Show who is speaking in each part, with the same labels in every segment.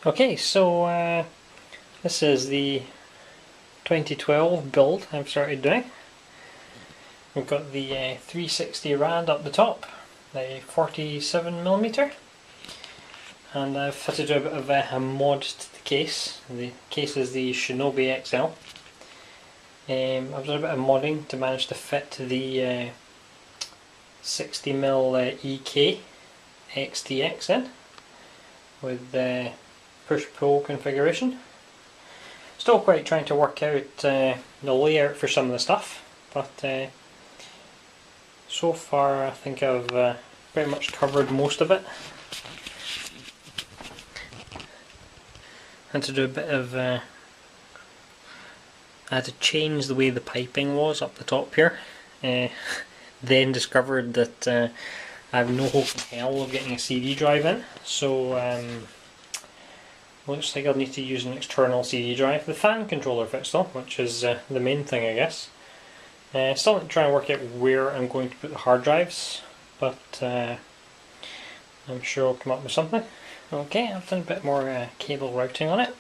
Speaker 1: Okay, so this is the 2012 build I've started doing. We've got the 360 rad up the top, the 47mm, and I've fitted a bit of a mod to the case. The case is the Shinobi XL. I've done a bit of modding to manage to fit the 60mm EK XTX in with the push-pull configuration. Still quite trying to work out the layout for some of the stuff, but so far I think I've pretty much covered most of it. Had to do a bit of I had to change the way the piping was up the top here. Then discovered that I have no hope in hell of getting a CD drive in, so looks like I'll need to use an external CD drive. The fan controller fits though, which is the main thing, I guess. Still need to try and work out where I'm going to put the hard drives, but I'm sure I'll come up with something. Okay, I've done a bit more cable routing on it.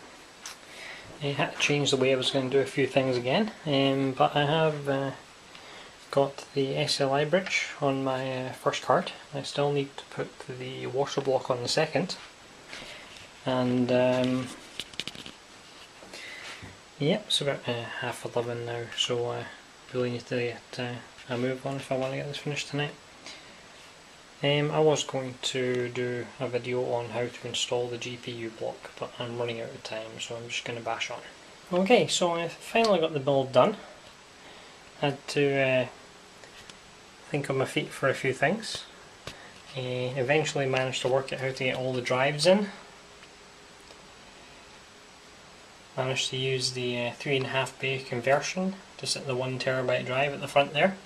Speaker 1: I had to change the way I was going to do a few things again, but I have got the SLI bridge on my first card. I still need to put the Waterblock on the second. And yep, it's about 11:30 now, so I really need to get a move on if I want to get this finished tonight. I was going to do a video on how to install the GPU block, but I'm running out of time, so I'm just going to bash on. Okay, so I finally got the build done. Had to think on my feet for a few things. Eventually managed to work out how to get all the drives in. Managed to use the 3.5 bay conversion to set the 1TB drive at the front there.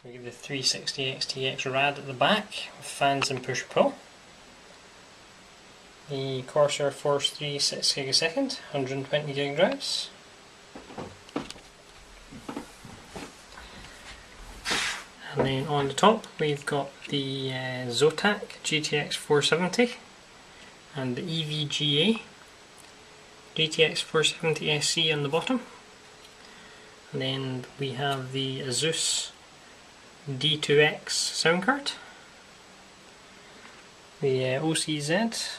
Speaker 1: We give the 360 XTX rad at the back with fans and push pull. The Corsair Force 3 6GB a second, 120GB drives. And then on the top we've got the Zotac GTX 470 and the EVGA GTX 470 SC on the bottom. And then we have the Asus D2X sound card, the OCZ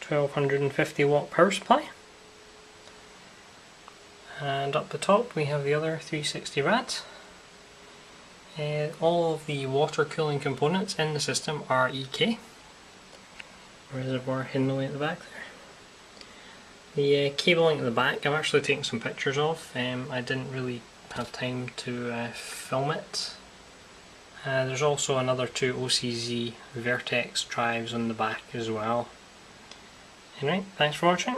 Speaker 1: 1250 watt power supply, and up the top we have the other 360 rad. All of the water cooling components in the system are EK Reservoir hidden away at the back there. The cabling at the back I'm actually taking some pictures of. I didn't really have time to film it. There's also another 2 OCZ Vertex drives on the back as well. Anyway, thanks for watching.